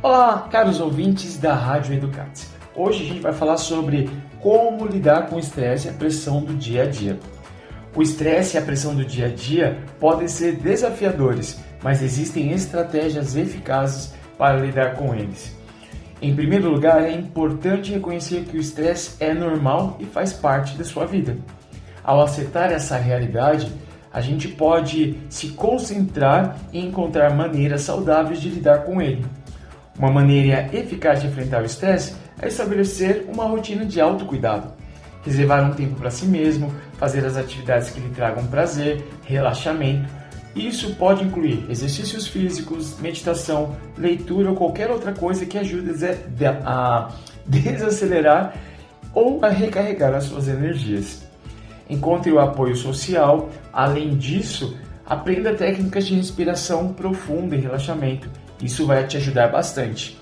Olá, caros ouvintes da Rádio Educate. Hoje a gente vai falar sobre como lidar com o estresse e a pressão do dia a dia. O estresse e a pressão do dia a dia podem ser desafiadores, mas existem estratégias eficazes para lidar com eles. Em primeiro lugar, é importante reconhecer que o estresse é normal e faz parte da sua vida. Ao aceitar essa realidade, a gente pode se concentrar e encontrar maneiras saudáveis de lidar com ele. Uma maneira eficaz de enfrentar o estresse é estabelecer uma rotina de autocuidado. Reservar um tempo para si mesmo, fazer as atividades que lhe tragam prazer, relaxamento. Isso pode incluir exercícios físicos, meditação, leitura ou qualquer outra coisa que ajude a desacelerar ou a recarregar as suas energias. Encontre o apoio social. Além disso, aprenda técnicas de respiração profunda e relaxamento. Isso vai te ajudar bastante.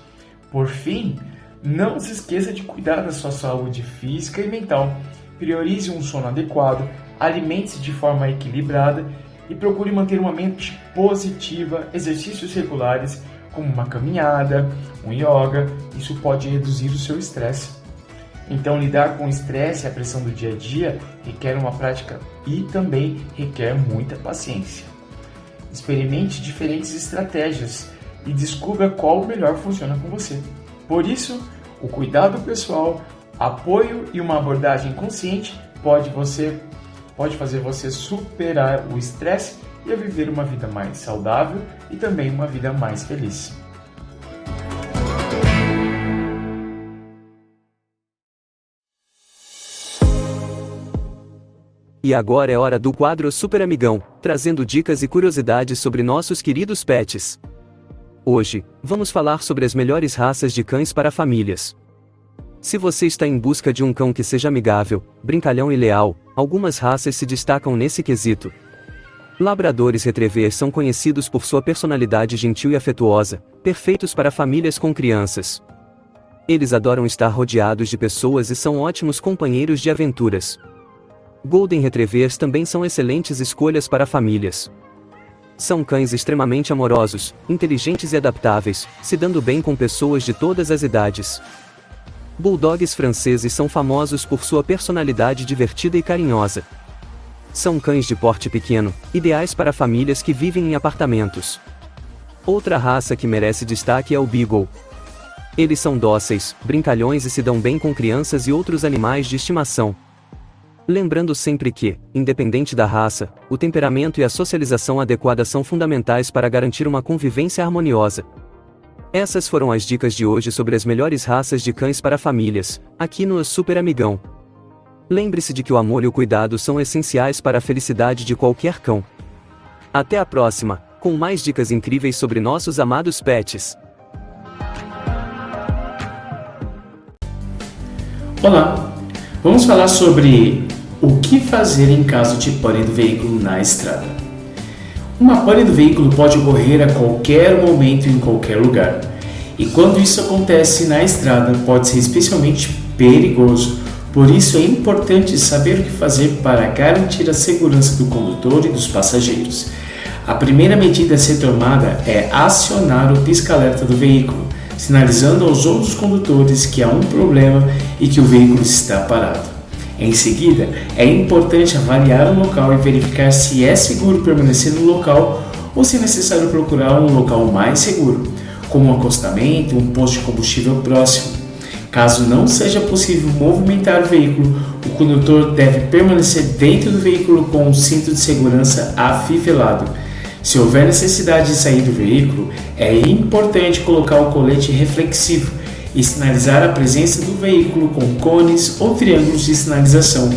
Por fim, não se esqueça de cuidar da sua saúde física e mental. Priorize um sono adequado, alimente-se de forma equilibrada e procure manter uma mente positiva. Exercícios regulares, como uma caminhada, um yoga, isso pode reduzir o seu estresse. Então, lidar com o estresse e a pressão do dia a dia requer uma prática e também requer muita paciência. Experimente diferentes estratégias e descubra qual melhor funciona com você. Por isso, o cuidado pessoal, apoio e uma abordagem consciente pode fazer você superar o estresse e a viver uma vida mais saudável e também uma vida mais feliz. E agora é hora do quadro Super Amigão, trazendo dicas e curiosidades sobre nossos queridos pets. Hoje, vamos falar sobre as melhores raças de cães para famílias. Se você está em busca de um cão que seja amigável, brincalhão e leal, algumas raças se destacam nesse quesito. Labradores Retrievers são conhecidos por sua personalidade gentil e afetuosa, perfeitos para famílias com crianças. Eles adoram estar rodeados de pessoas e são ótimos companheiros de aventuras. Golden Retrievers também são excelentes escolhas para famílias. São cães extremamente amorosos, inteligentes e adaptáveis, se dando bem com pessoas de todas as idades. Bulldogs franceses são famosos por sua personalidade divertida e carinhosa. São cães de porte pequeno, ideais para famílias que vivem em apartamentos. Outra raça que merece destaque é o Beagle. Eles são dóceis, brincalhões e se dão bem com crianças e outros animais de estimação. Lembrando sempre que, independente da raça, o temperamento e a socialização adequada são fundamentais para garantir uma convivência harmoniosa. Essas foram as dicas de hoje sobre as melhores raças de cães para famílias, aqui no Super Amigão. Lembre-se de que o amor e o cuidado são essenciais para a felicidade de qualquer cão. Até a próxima, com mais dicas incríveis sobre nossos amados pets. Olá! Vamos falar sobre o que fazer em caso de pane do veículo na estrada. Uma pane do veículo pode ocorrer a qualquer momento em qualquer lugar. E quando isso acontece na estrada, pode ser especialmente perigoso. Por isso é importante saber o que fazer para garantir a segurança do condutor e dos passageiros. A primeira medida a ser tomada é acionar o pisca-alerta do veículo, sinalizando aos outros condutores que há um problema e que o veículo está parado. Em seguida, é importante avaliar o local e verificar se é seguro permanecer no local ou se é necessário procurar um local mais seguro, como um acostamento, um posto de combustível próximo. Caso não seja possível movimentar o veículo, o condutor deve permanecer dentro do veículo com um cinto de segurança afivelado. Se houver necessidade de sair do veículo, é importante colocar o colete reflexivo e sinalizar a presença do veículo com cones ou triângulos de sinalização,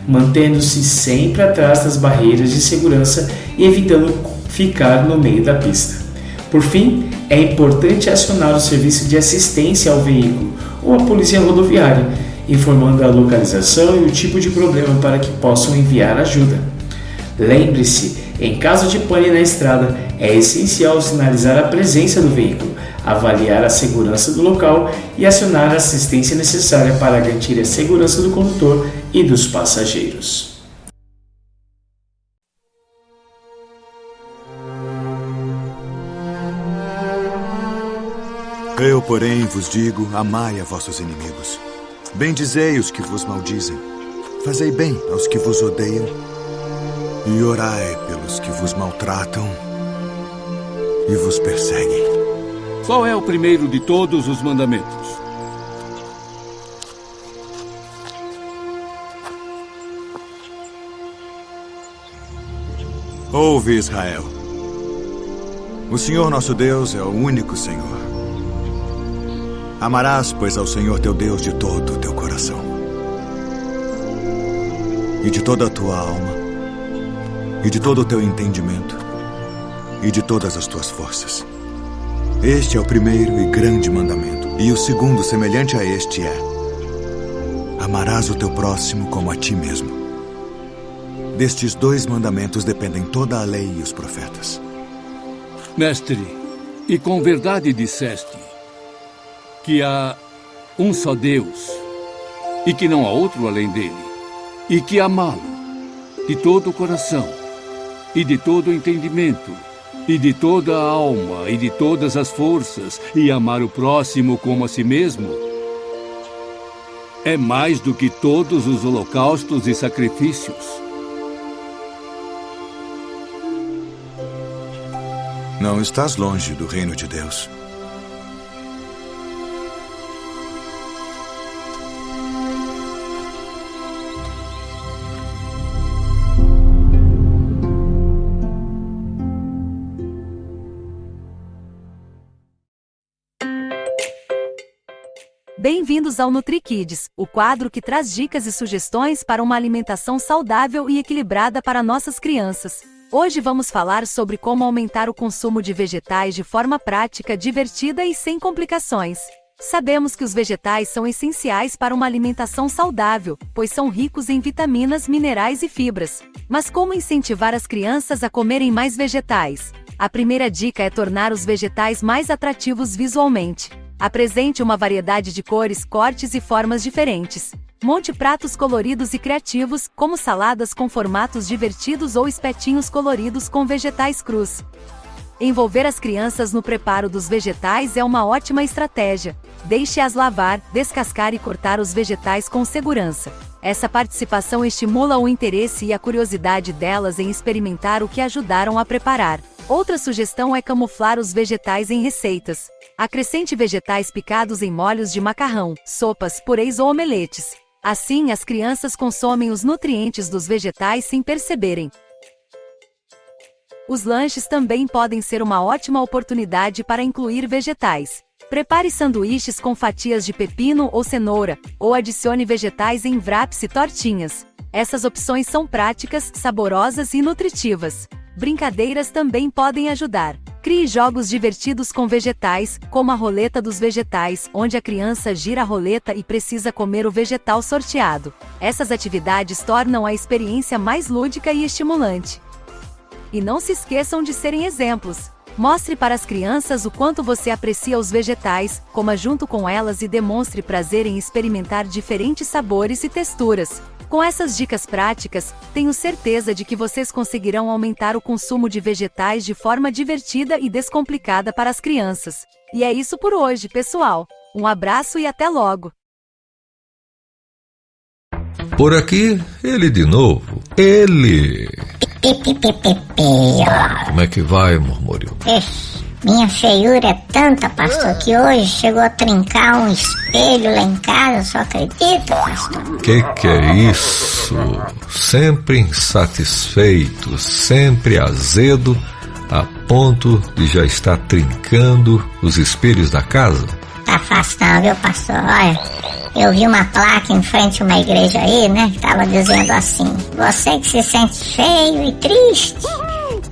mantendo-se sempre atrás das barreiras de segurança e evitando ficar no meio da pista. Por fim, é importante acionar o serviço de assistência ao veículo ou a polícia rodoviária, informando a localização e o tipo de problema para que possam enviar ajuda. Lembre-se, em caso de pane na estrada, é essencial sinalizar a presença do veículo, avaliar a segurança do local e acionar a assistência necessária para garantir a segurança do condutor e dos passageiros. Eu, porém, vos digo, amai a vossos inimigos. Bendizei os que vos maldizem. Fazei bem aos que vos odeiam. E orai pelos que vos maltratam e vos perseguem. Qual é o primeiro de todos os mandamentos? Ouve, Israel. O Senhor nosso Deus é o único Senhor. Amarás, pois, ao Senhor teu Deus de todo o teu coração, e de toda a tua alma, e de todo o teu entendimento, e de todas as tuas forças. Este é o primeiro e grande mandamento. E o segundo, semelhante a este, é: amarás o teu próximo como a ti mesmo. Destes 2 mandamentos dependem toda a lei e os profetas. Mestre, e com verdade disseste que há um só Deus e que não há outro além dele, e que amá-lo de todo o coração e de todo o entendimento e de toda a alma e de todas as forças, e amar o próximo como a si mesmo, é mais do que todos os holocaustos e sacrifícios. Não estás longe do reino de Deus. Bem-vindos ao NutriKids, o quadro que traz dicas e sugestões para uma alimentação saudável e equilibrada para nossas crianças. Hoje vamos falar sobre como aumentar o consumo de vegetais de forma prática, divertida e sem complicações. Sabemos que os vegetais são essenciais para uma alimentação saudável, pois são ricos em vitaminas, minerais e fibras. Mas como incentivar as crianças a comerem mais vegetais? A primeira dica é tornar os vegetais mais atrativos visualmente. Apresente uma variedade de cores, cortes e formas diferentes. Monte pratos coloridos e criativos, como saladas com formatos divertidos ou espetinhos coloridos com vegetais crus. Envolver as crianças no preparo dos vegetais é uma ótima estratégia. Deixe-as lavar, descascar e cortar os vegetais com segurança. Essa participação estimula o interesse e a curiosidade delas em experimentar o que ajudaram a preparar. Outra sugestão é camuflar os vegetais em receitas. Acrescente vegetais picados em molhos de macarrão, sopas, purês ou omeletes. Assim, as crianças consomem os nutrientes dos vegetais sem perceberem. Os lanches também podem ser uma ótima oportunidade para incluir vegetais. Prepare sanduíches com fatias de pepino ou cenoura, ou adicione vegetais em wraps e tortinhas. Essas opções são práticas, saborosas e nutritivas. Brincadeiras também podem ajudar. Crie jogos divertidos com vegetais, como a roleta dos vegetais, onde a criança gira a roleta e precisa comer o vegetal sorteado. Essas atividades tornam a experiência mais lúdica e estimulante. E não se esqueçam de serem exemplos. Mostre para as crianças o quanto você aprecia os vegetais, coma junto com elas e demonstre prazer em experimentar diferentes sabores e texturas. Com essas dicas práticas, tenho certeza de que vocês conseguirão aumentar o consumo de vegetais de forma divertida e descomplicada para as crianças. E é isso por hoje, pessoal. Um abraço e até logo! Por aqui, ele de novo. Ele! Como é que vai, Murmúrio? Minha feiura é tanta, pastor, que hoje chegou a trincar um espelho lá em casa, só acredita, pastor? Que é isso? Sempre insatisfeito, sempre azedo, a ponto de já estar trincando os espelhos da casa? Tá fácil não, viu, pastor? Olha, eu vi uma placa em frente a uma igreja aí, né, que tava dizendo assim: você que se sente feio e triste,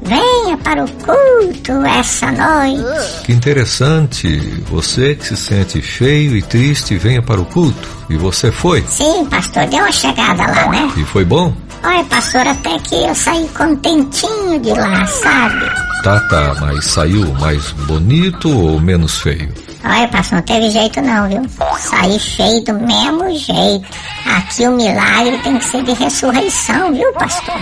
venha para o culto essa noite. Que interessante. Você que se sente feio e triste, venha para o culto. E você foi? Sim, pastor, deu uma chegada lá, né? E foi bom? Olha, pastor, até que eu saí contentinho de lá, sabe? Tá, mas saiu mais bonito ou menos feio? Olha, pastor, não teve jeito não, viu? Saí feio do mesmo jeito. Aqui o milagre tem que ser de ressurreição, viu, pastor?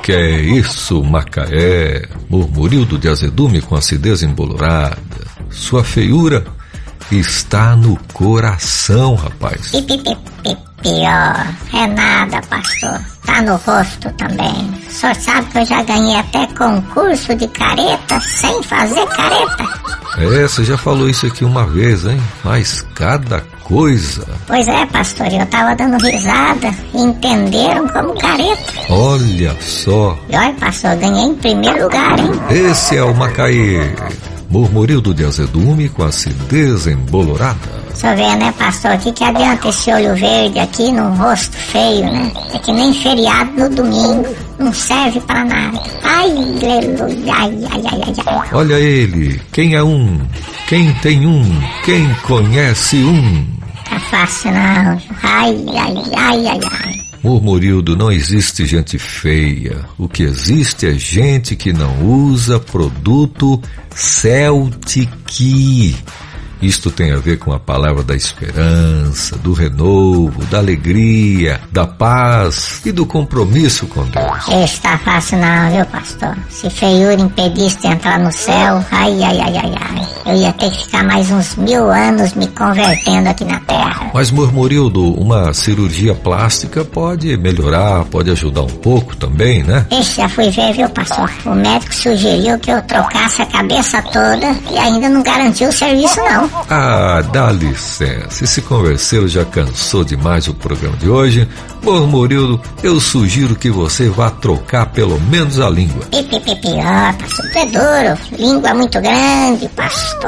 Que é isso, Macaé? Murmurildo de azedume com acidez embolorada. Sua feiura está no coração, rapaz. Pior, é nada, pastor. Tá no rosto também. O senhor sabe que eu já ganhei até concurso de careta sem fazer careta? Você já falou isso aqui uma vez, hein? Mas cada coisa. Pois é, pastor, eu tava dando risada e entenderam como careta. Olha só. E olha, pastor, eu ganhei em primeiro lugar, hein? Esse é o Macaê. Murmurildo de azedume com acidez embolorada. O senhor vê, né, pastor, que adianta esse olho verde aqui num rosto feio, né? É que nem feriado no domingo, não serve pra nada. Ai, aleluia, ai. Olha ele, quem é um? Quem tem um? Quem conhece um? Tá fácil não, ai. Murmurildo, não existe gente feia. O que existe é gente que não usa produto Celtic. Isto tem a ver com a palavra da esperança, do renovo, da alegria, da paz e do compromisso com Deus. Isso tá fácil não, viu, pastor? Se feiura impedisse de entrar no céu, ai. Eu ia ter que ficar mais uns 1000 anos me convertendo aqui na terra. Mas, Murmurildo, uma cirurgia plástica pode melhorar, pode ajudar um pouco também, né? Ixi, já fui ver, viu, pastor? O médico sugeriu que eu trocasse a cabeça toda e ainda não garantiu o serviço, não. Ah, dá licença. Esse converseiro já cansou demais o programa de hoje. Murmurildo, eu sugiro que você vá trocar pelo menos a língua. Pastor, tu é duro. Língua muito grande, pastor.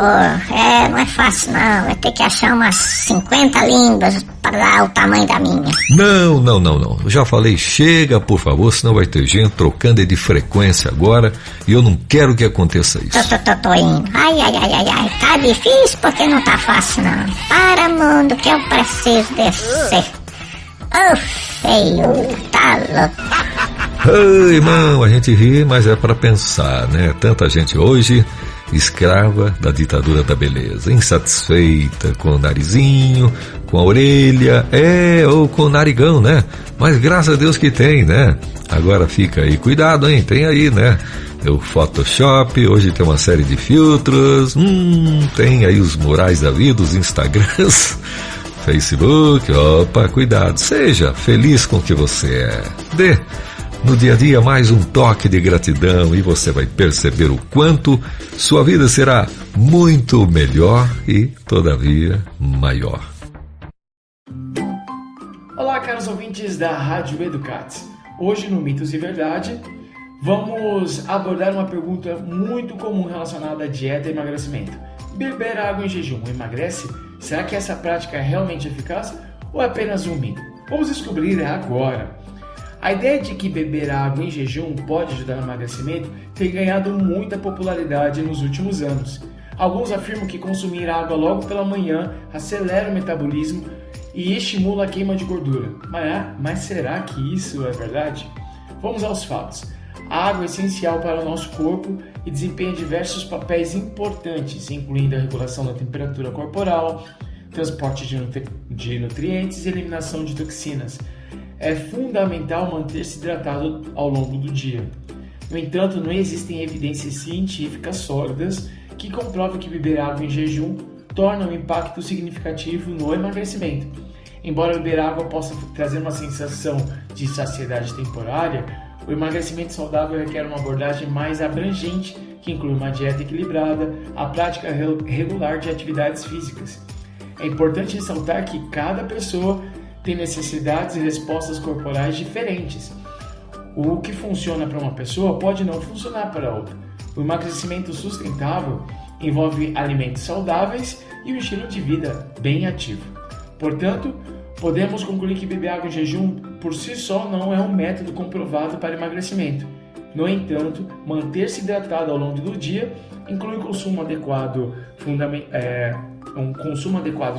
Não é fácil não. Vai ter que achar umas 50 línguas para dar o tamanho da minha. Não. Eu já falei, chega, por favor, senão vai ter gente trocando de frequência agora e eu não quero que aconteça isso. Tô indo. Ai. Tá difícil porque não tá fácil não. Para, mundo, que eu preciso descer. Feio, tá louco. Ai, irmão, a gente ri, mas é para pensar, né? Tanta gente hoje escrava da ditadura da beleza, insatisfeita com o narizinho, com a orelha, ou com o narigão, né? Mas graças a Deus que tem, né? Agora fica aí, cuidado, hein? Tem aí, né? O Photoshop, hoje tem uma série de filtros, tem aí os murais da vida, os Instagrams, Facebook, opa, cuidado, seja feliz com o que você é. Dê no dia a dia mais um toque de gratidão e você vai perceber o quanto sua vida será muito melhor e, todavia, maior. Olá, caros ouvintes da Rádio Educats. Hoje no Mitos e Verdade, vamos abordar uma pergunta muito comum relacionada à dieta e emagrecimento. Beber água em jejum emagrece? Será que essa prática é realmente eficaz ou é apenas um mito? Vamos descobrir agora. A ideia de que beber água em jejum pode ajudar no emagrecimento tem ganhado muita popularidade nos últimos anos. Alguns afirmam que consumir água logo pela manhã acelera o metabolismo e estimula a queima de gordura. Mas será que isso é verdade? Vamos aos fatos. A água é essencial para o nosso corpo e desempenha diversos papéis importantes, incluindo a regulação da temperatura corporal, transporte de nutrientes e eliminação de toxinas. É fundamental manter-se hidratado ao longo do dia. No entanto, não existem evidências científicas sólidas que comprovam que beber água em jejum torna um impacto significativo no emagrecimento. Embora beber água possa trazer uma sensação de saciedade temporária, o emagrecimento saudável requer uma abordagem mais abrangente, que inclui uma dieta equilibrada, a prática regular de atividades físicas. É importante ressaltar que cada pessoa tem necessidades e respostas corporais diferentes. O que funciona para uma pessoa pode não funcionar para outra. O emagrecimento sustentável envolve alimentos saudáveis e um estilo de vida bem ativo. Portanto, podemos concluir que beber água em jejum por si só não é um método comprovado para emagrecimento. No entanto, manter-se hidratado ao longo do dia inclui um consumo adequado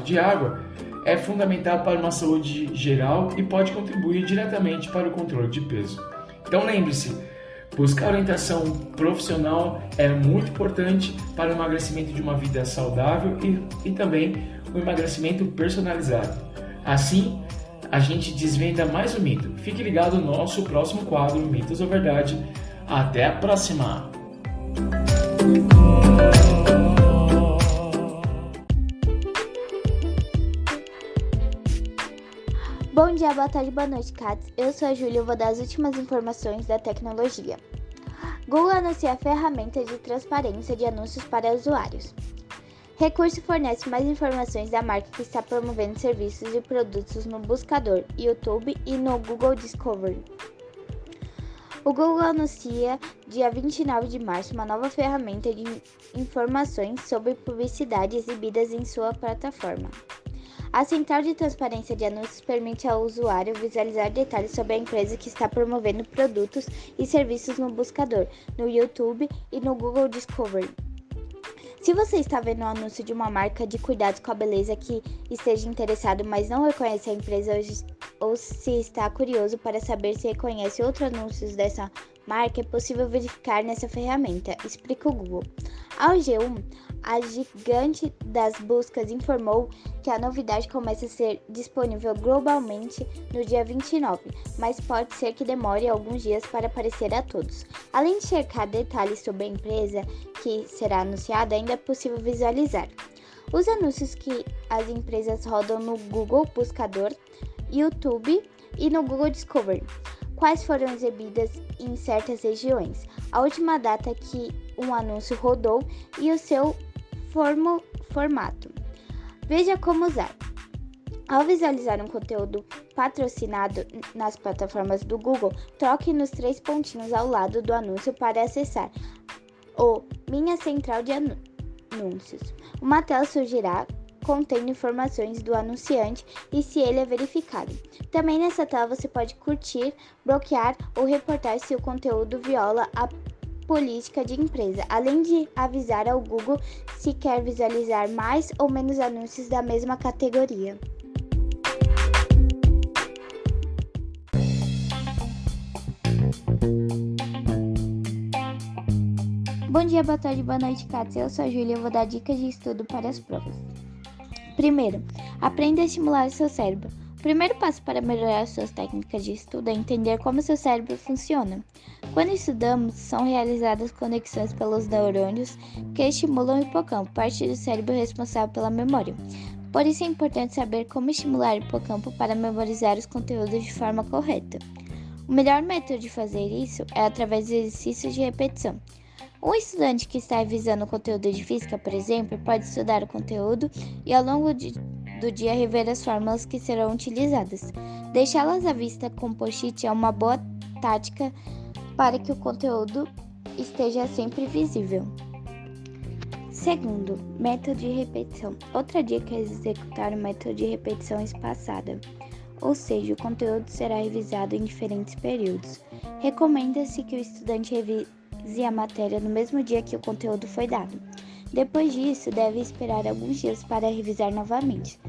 de água é fundamental para uma saúde geral e pode contribuir diretamente para o controle de peso. Então lembre-se, buscar orientação profissional é muito importante para o emagrecimento de uma vida saudável e também o emagrecimento personalizado. Assim, a gente desvenda mais um mito. Fique ligado no nosso próximo quadro, Mitos ou Verdade. Até a próxima! dia, boa tarde, boa noite, Cats. Eu sou a Júlia e eu vou dar as últimas informações da tecnologia. Google anuncia a ferramenta de transparência de anúncios para usuários. Recurso fornece mais informações da marca que está promovendo serviços e produtos no buscador, YouTube e no Google Discovery. O Google anuncia, dia 29 de março, uma nova ferramenta de informações sobre publicidade exibidas em sua plataforma. A central de transparência de anúncios permite ao usuário visualizar detalhes sobre a empresa que está promovendo produtos e serviços no buscador, no YouTube e no Google Discovery. Se você está vendo um anúncio de uma marca de cuidados com a beleza que esteja interessado, mas não reconhece a empresa ou se está curioso para saber se reconhece outros anúncios dessa marca, é possível verificar nessa ferramenta, explica o Google. Ao G1, a gigante das buscas informou que a novidade começa a ser disponível globalmente no dia 29, mas pode ser que demore alguns dias para aparecer a todos. Além de checar detalhes sobre a empresa que será anunciada, ainda é possível visualizar os anúncios que as empresas rodam no Google Buscador, YouTube e no Google Discovery, quais foram exibidas em certas regiões, a última data que um anúncio rodou e o seu formato. Veja como usar. Ao visualizar um conteúdo patrocinado nas plataformas do Google, troque nos 3 pontinhos ao lado do anúncio para acessar o Minha Central de Anúncios. Uma tela surgirá contendo informações do anunciante e se ele é verificado. Também nessa tela você pode curtir, bloquear ou reportar se o conteúdo viola a política de empresa, além de avisar ao Google se quer visualizar mais ou menos anúncios da mesma categoria. Bom dia, boa tarde, boa noite, Cats. Eu sou a Júlia e eu vou dar dicas de estudo para as provas. Primeiro, aprenda a estimular o seu cérebro. O primeiro passo para melhorar suas técnicas de estudo é entender como seu cérebro funciona. Quando estudamos, são realizadas conexões pelos neurônios que estimulam o hipocampo, parte do cérebro responsável pela memória. Por isso é importante saber como estimular o hipocampo para memorizar os conteúdos de forma correta. O melhor método de fazer isso é através de exercícios de repetição. Um estudante que está revisando o conteúdo de física, por exemplo, pode estudar o conteúdo e ao longo do dia rever as fórmulas que serão utilizadas. Deixá-las à vista com post-it é uma boa tática para que o conteúdo esteja sempre visível. Segundo, método de repetição. Outra dica é executar o método de repetição espaçada, ou seja, o conteúdo será revisado em diferentes períodos. Recomenda-se que o estudante revise a matéria no mesmo dia que o conteúdo foi dado. Depois disso, deve esperar alguns dias para revisar novamente.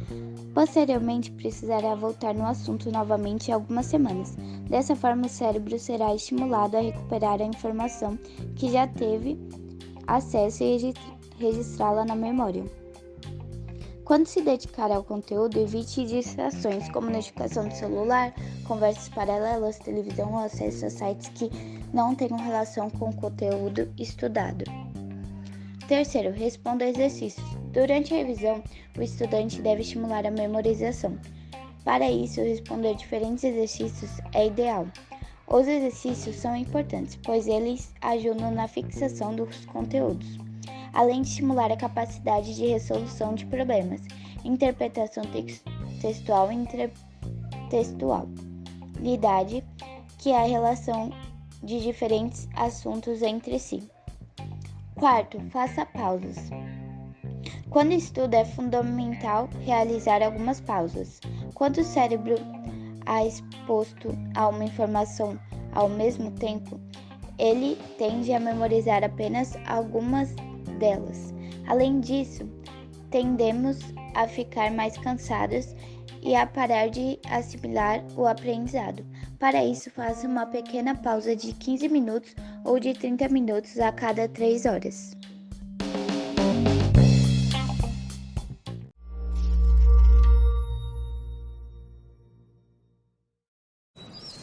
Posteriormente, precisará voltar no assunto novamente em algumas semanas. Dessa forma, o cérebro será estimulado a recuperar a informação que já teve acesso e registrá-la na memória. Quando se dedicar ao conteúdo, evite distrações como notificação do celular, conversas paralelas, televisão ou acesso a sites que não tenham relação com o conteúdo estudado. Terceiro, responda exercícios. Durante a revisão, o estudante deve estimular a memorização. Para isso, responder diferentes exercícios é ideal. Os exercícios são importantes, pois eles ajudam na fixação dos conteúdos, além de estimular a capacidade de resolução de problemas, interpretação textual e intertextualidade, que é a relação de diferentes assuntos entre si. Quarto, faça pausas. Quando estuda, é fundamental realizar algumas pausas. Quando o cérebro é exposto a uma informação ao mesmo tempo, ele tende a memorizar apenas algumas delas. Além disso, tendemos a ficar mais cansados e a parar de assimilar o aprendizado. Para isso, faça uma pequena pausa de 15 minutos ou de 30 minutos a cada 3 horas.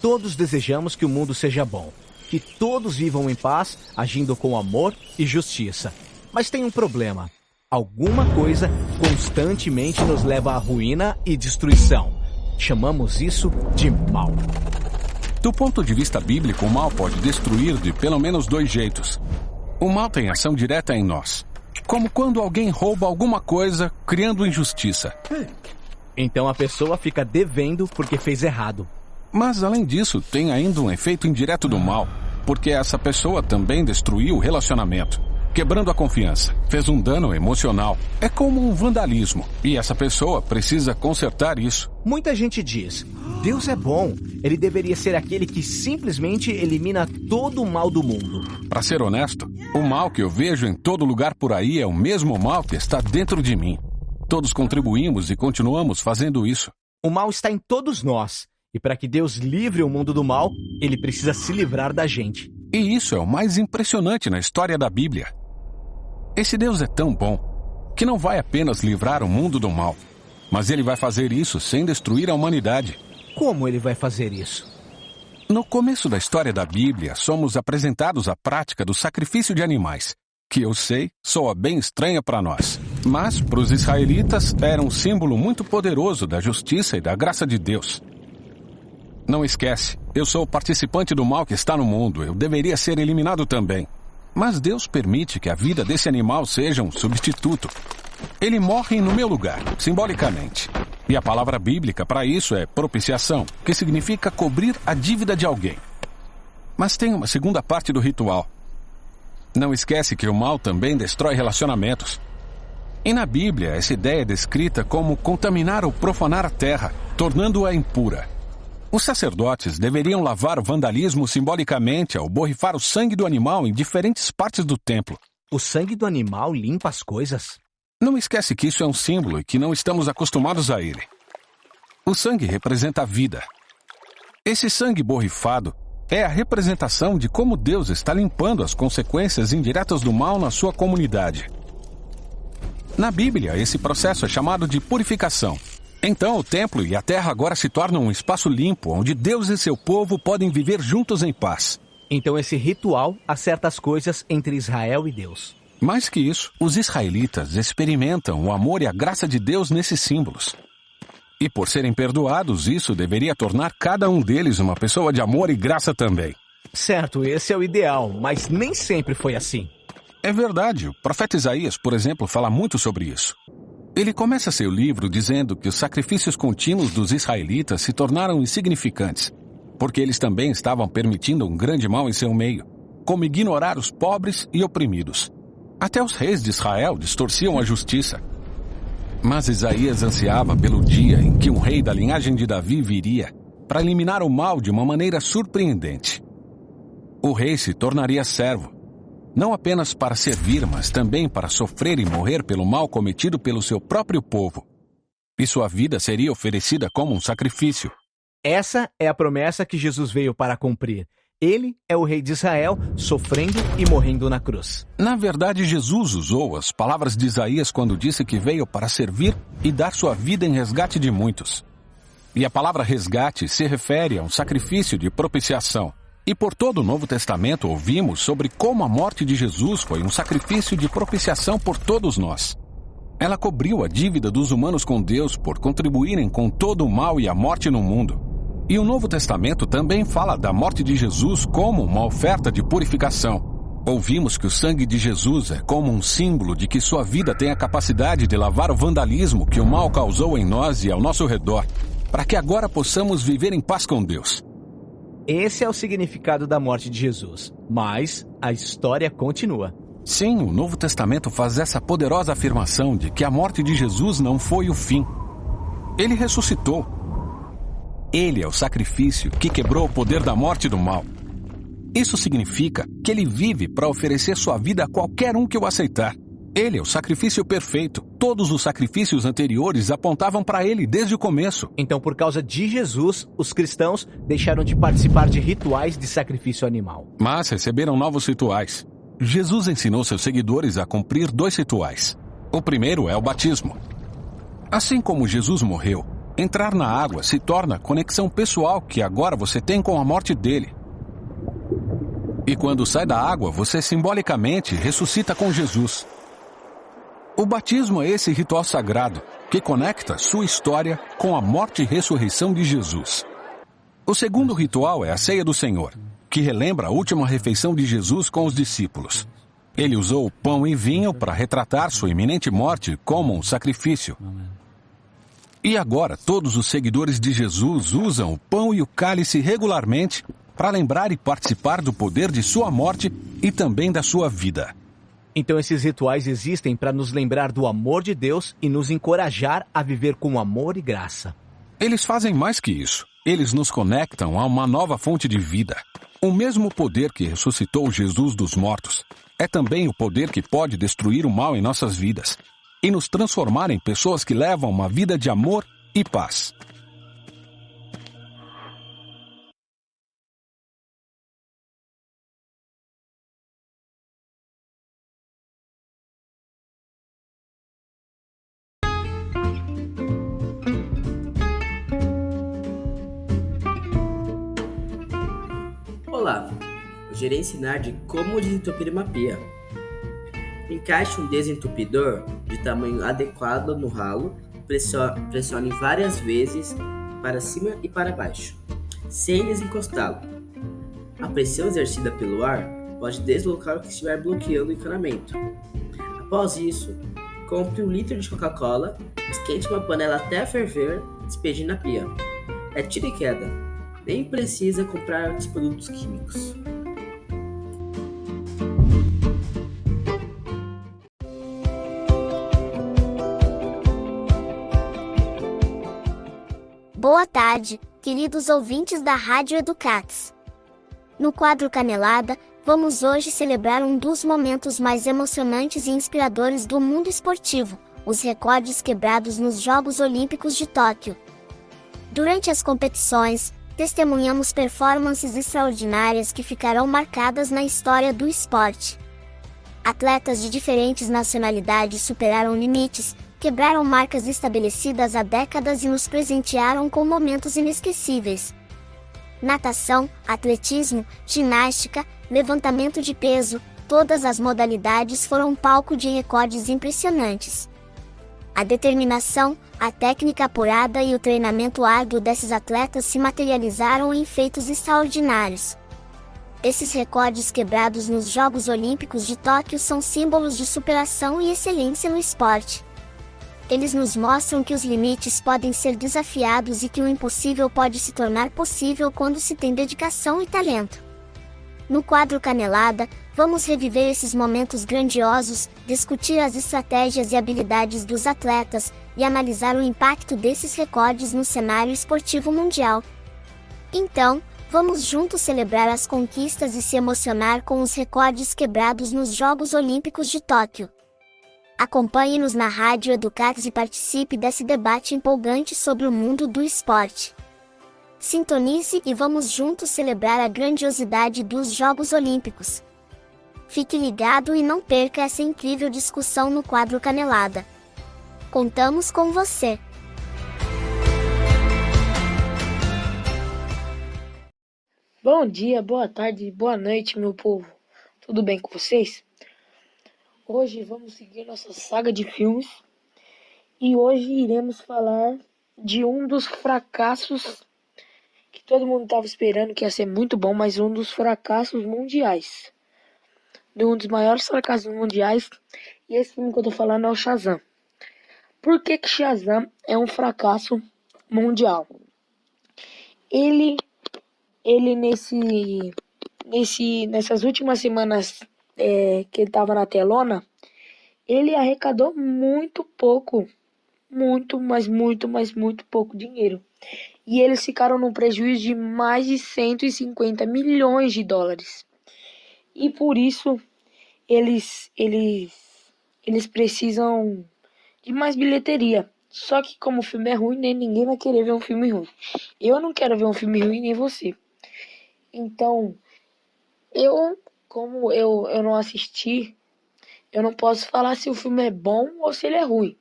Todos desejamos que o mundo seja bom, que todos vivam em paz, agindo com amor e justiça. Mas tem um problema. Alguma coisa constantemente nos leva à ruína e destruição. Chamamos isso de mal. Do ponto de vista bíblico, o mal pode destruir de pelo menos 2 jeitos. O mal tem ação direta em nós, como quando alguém rouba alguma coisa, criando injustiça. Então a pessoa fica devendo porque fez errado. Mas, além disso, tem ainda um efeito indireto do mal, porque essa pessoa também destruiu o relacionamento, quebrando a confiança, fez um dano emocional. É como um vandalismo, e essa pessoa precisa consertar isso. Muita gente diz, Deus é bom, ele deveria ser aquele que simplesmente elimina todo o mal do mundo. Para ser honesto, o mal que eu vejo em todo lugar por aí é o mesmo mal que está dentro de mim. Todos contribuímos e continuamos fazendo isso. O mal está em todos nós. E para que Deus livre o mundo do mal, ele precisa se livrar da gente. E isso é o mais impressionante na história da Bíblia. Esse Deus é tão bom que não vai apenas livrar o mundo do mal, mas ele vai fazer isso sem destruir a humanidade. Como ele vai fazer isso? No começo da história da Bíblia, somos apresentados à prática do sacrifício de animais, que eu sei soa bem estranha para nós. Mas, para os israelitas, era um símbolo muito poderoso da justiça e da graça de Deus. Não esquece, eu sou participante do mal que está no mundo, eu deveria ser eliminado também. Mas Deus permite que a vida desse animal seja um substituto. Ele morre no meu lugar, simbolicamente. E a palavra bíblica para isso é propiciação, que significa cobrir a dívida de alguém. Mas tem uma segunda parte do ritual. Não esquece que o mal também destrói relacionamentos. E na Bíblia, essa ideia é descrita como contaminar ou profanar a terra, tornando-a impura. Os sacerdotes deveriam lavar o vandalismo simbolicamente ao borrifar o sangue do animal em diferentes partes do templo. O sangue do animal limpa as coisas? Não esquece que isso é um símbolo e que não estamos acostumados a ele. O sangue representa a vida. Esse sangue borrifado é a representação de como Deus está limpando as consequências indiretas do mal na sua comunidade. Na Bíblia, esse processo é chamado de purificação. Então, o templo e a terra agora se tornam um espaço limpo, onde Deus e seu povo podem viver juntos em paz. Então esse ritual acerta as coisas entre Israel e Deus. Mais que isso, os israelitas experimentam o amor e a graça de Deus nesses símbolos. E por serem perdoados, isso deveria tornar cada um deles uma pessoa de amor e graça também. Certo, esse é o ideal, mas nem sempre foi assim. É verdade, o profeta Isaías, por exemplo, fala muito sobre isso. Ele começa seu livro dizendo que os sacrifícios contínuos dos israelitas se tornaram insignificantes, porque eles também estavam permitindo um grande mal em seu meio, como ignorar os pobres e oprimidos. Até os reis de Israel distorciam a justiça. Mas Isaías ansiava pelo dia em que um rei da linhagem de Davi viria para eliminar o mal de uma maneira surpreendente. O rei se tornaria servo, não apenas para servir, mas também para sofrer e morrer pelo mal cometido pelo seu próprio povo. E sua vida seria oferecida como um sacrifício. Essa é a promessa que Jesus veio para cumprir. Ele é o rei de Israel, sofrendo e morrendo na cruz. Na verdade, Jesus usou as palavras de Isaías quando disse que veio para servir e dar sua vida em resgate de muitos. E a palavra resgate se refere a um sacrifício de propiciação. E por todo o Novo Testamento ouvimos sobre como a morte de Jesus foi um sacrifício de propiciação por todos nós. Ela cobriu a dívida dos humanos com Deus por contribuírem com todo o mal e a morte no mundo. E o Novo Testamento também fala da morte de Jesus como uma oferta de purificação. Ouvimos que o sangue de Jesus é como um símbolo de que sua vida tem a capacidade de lavar o vandalismo que o mal causou em nós e ao nosso redor, para que agora possamos viver em paz com Deus. Esse é o significado da morte de Jesus, mas a história continua. Sim, o Novo Testamento faz essa poderosa afirmação de que a morte de Jesus não foi o fim. Ele ressuscitou. Ele é o sacrifício que quebrou o poder da morte e do mal. Isso significa que ele vive para oferecer sua vida a qualquer um que o aceitar. Ele é o sacrifício perfeito. Todos os sacrifícios anteriores apontavam para ele desde o começo. Então, por causa de Jesus, os cristãos deixaram de participar de rituais de sacrifício animal. Mas receberam novos rituais. Jesus ensinou seus seguidores a cumprir 2 rituais. O primeiro é o batismo. Assim como Jesus morreu, entrar na água se torna a conexão pessoal que agora você tem com a morte dele. E quando sai da água, você simbolicamente ressuscita com Jesus. O batismo é esse ritual sagrado, que conecta sua história com a morte e ressurreição de Jesus. O segundo ritual é a Ceia do Senhor, que relembra a última refeição de Jesus com os discípulos. Ele usou pão e vinho para retratar sua iminente morte como um sacrifício. E agora todos os seguidores de Jesus usam o pão e o cálice regularmente para lembrar e participar do poder de sua morte e também da sua vida. Então esses rituais existem para nos lembrar do amor de Deus e nos encorajar a viver com amor e graça. Eles fazem mais que isso. Eles nos conectam a uma nova fonte de vida. O mesmo poder que ressuscitou Jesus dos mortos é também o poder que pode destruir o mal em nossas vidas e nos transformar em pessoas que levam uma vida de amor e paz. Olá, hoje irei ensinar de como desentupir uma pia. Encaixe um desentupidor de tamanho adequado no ralo, pressione várias vezes para cima e para baixo, sem desencostá-lo. A pressão exercida pelo ar pode deslocar o que estiver bloqueando o encanamento. Após isso, compre 1 litro de Coca-Cola, esquente uma panela até ferver, despeje na pia. É tiro e queda. Nem precisa comprar outros produtos químicos. Boa tarde, queridos ouvintes da Rádio Educatis. No quadro Canelada, vamos hoje celebrar um dos momentos mais emocionantes e inspiradores do mundo esportivo, os recordes quebrados nos Jogos Olímpicos de Tóquio. Durante as competições, testemunhamos performances extraordinárias que ficarão marcadas na história do esporte. Atletas de diferentes nacionalidades superaram limites, quebraram marcas estabelecidas há décadas e nos presentearam com momentos inesquecíveis. Natação, atletismo, ginástica, levantamento de peso, todas as modalidades foram palco de recordes impressionantes. A determinação, a técnica apurada e o treinamento árduo desses atletas se materializaram em feitos extraordinários. Esses recordes quebrados nos Jogos Olímpicos de Tóquio são símbolos de superação e excelência no esporte. Eles nos mostram que os limites podem ser desafiados e que o impossível pode se tornar possível quando se tem dedicação e talento. No quadro Canelada, vamos reviver esses momentos grandiosos, discutir as estratégias e habilidades dos atletas e analisar o impacto desses recordes no cenário esportivo mundial. Então, vamos juntos celebrar as conquistas e se emocionar com os recordes quebrados nos Jogos Olímpicos de Tóquio. Acompanhe-nos na Rádio Educatis e participe desse debate empolgante sobre o mundo do esporte. Sintonize e vamos juntos celebrar a grandiosidade dos Jogos Olímpicos. Fique ligado e não perca essa incrível discussão no quadro Canelada. Contamos com você! Bom dia, boa tarde, boa noite, meu povo. Tudo bem com vocês? Hoje vamos seguir nossa saga de filmes e hoje iremos falar de um dos fracassos que todo mundo estava esperando que ia ser muito bom, mas um dos fracassos mundiais. Um dos maiores fracassos mundiais, e esse filme que eu tô falando é o Shazam. Por que Shazam é um fracasso mundial? Ele nessas últimas semanas que ele tava na telona, ele arrecadou muito pouco, mas muito pouco dinheiro. E eles ficaram num prejuízo de mais de 150 milhões de dólares. E por isso eles precisam de mais bilheteria. Só que como o filme é ruim, nem ninguém vai querer ver um filme ruim. Eu não quero ver um filme ruim, nem você. Então, como eu não assisti, eu não posso falar se o filme é bom ou se ele é ruim.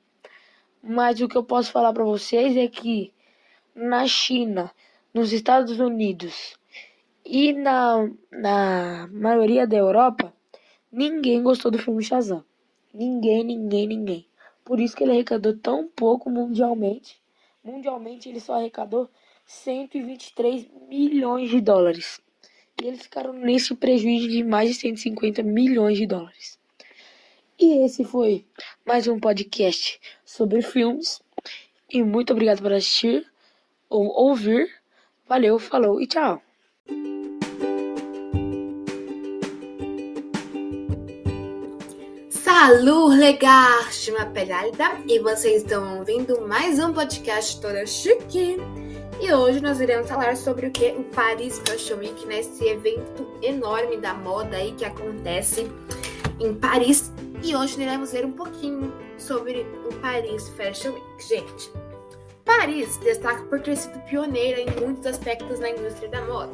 Mas o que eu posso falar pra vocês é que na China, nos Estados Unidos e na maioria da Europa, ninguém gostou do filme Shazam. Ninguém. Por isso que ele arrecadou tão pouco mundialmente. Mundialmente ele só arrecadou 123 milhões de dólares. E eles ficaram nesse prejuízo de mais de 150 milhões de dólares. E esse foi mais um podcast sobre filmes. E muito obrigado por assistir ou ouvir. Valeu, falou e tchau. Salud, legais de uma pelada, e vocês estão ouvindo mais um podcast toda chique. E hoje nós iremos falar sobre o que? O Paris Fashion Week, né? Esse evento enorme da moda aí que acontece em Paris. E hoje iremos ver um pouquinho sobre o Paris Fashion Week. Gente, Paris destaca por ter sido pioneira em muitos aspectos na indústria da moda.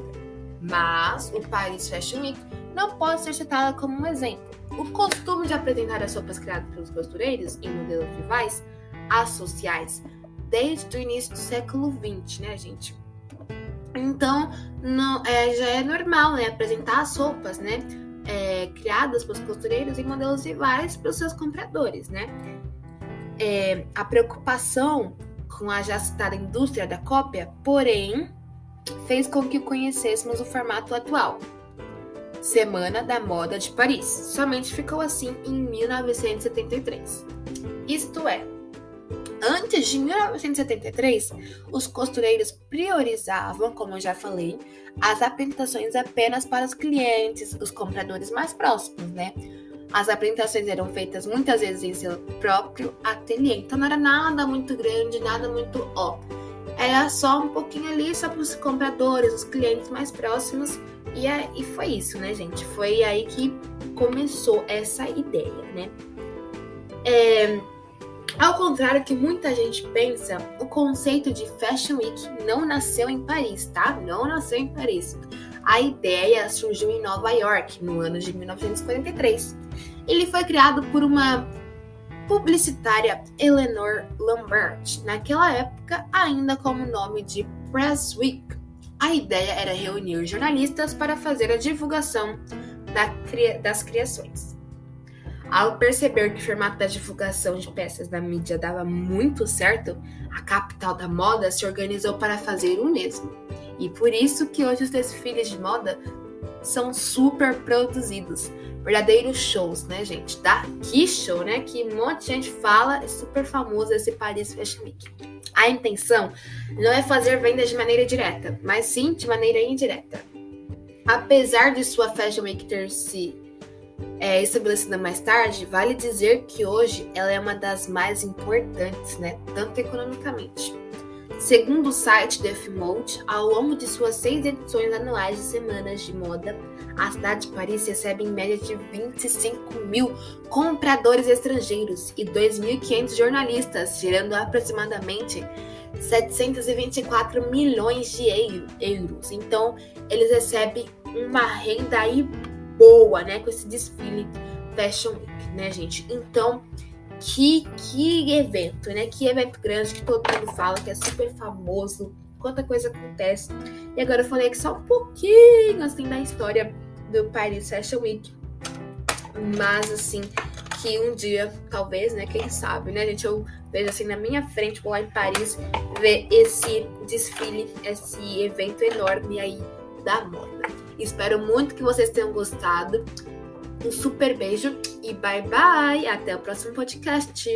Mas o Paris Fashion Week não pode ser citada como um exemplo. O costume de apresentar as roupas criadas pelos costureiros em modelos rivais associais desde o início do século XX, né, gente? Então, já é normal, né, apresentar as roupas, né, criadas pelos costureiros em modelos rivais para os seus compradores, né? A preocupação com a já citada indústria da cópia, porém, fez com que conhecêssemos o formato atual. Semana da Moda de Paris. Somente ficou assim em 1973. Isto é, antes de 1973, os costureiros priorizavam, como eu já falei, as apresentações apenas para os clientes, os compradores mais próximos, né? As apresentações eram feitas muitas vezes em seu próprio ateliê, então não era nada muito grande, nada muito era só um pouquinho ali, só para os compradores, os clientes mais próximos, e foi isso, né, gente? Foi aí que começou essa ideia, né? Ao contrário que muita gente pensa, o conceito de Fashion Week não nasceu em Paris, tá? Não nasceu em Paris. A ideia surgiu em Nova York, no ano de 1943. Ele foi criado por uma publicitária, Eleanor Lambert, naquela época ainda com o nome de Press Week. A ideia era reunir jornalistas para fazer a divulgação das criações. Ao perceber que o formato da divulgação de peças da mídia dava muito certo, a capital da moda se organizou para fazer o mesmo. E por isso que hoje os desfiles de moda são super produzidos. Verdadeiros shows, né, gente? Que show, né? Que um monte de gente fala, é super famoso esse Paris Fashion Week. A intenção não é fazer vendas de maneira direta, mas sim de maneira indireta. Apesar de sua Fashion Week ter se estabelecida mais tarde, vale dizer que hoje ela é uma das mais importantes, né? Tanto economicamente. Segundo o site Def Mode, ao longo de suas 6 edições anuais de semanas de moda, a cidade de Paris recebe em média de 25 mil compradores estrangeiros e 2.500 jornalistas, gerando aproximadamente 724 milhões de euros. Então, eles recebem uma renda aí boa, né, com esse desfile Fashion Week, né, gente? Então, que evento, né? Que evento grande que todo mundo fala, que é super famoso, quanta coisa acontece. E agora eu falei que só um pouquinho, assim, da história do Paris Fashion Week. Mas, assim, que um dia, talvez, né? Quem sabe, né, gente? Eu vejo, assim, na minha frente, vou lá em Paris, ver esse desfile, esse evento enorme aí da moda. Espero muito que vocês tenham gostado. Um super beijo e bye bye! Até o próximo podcast!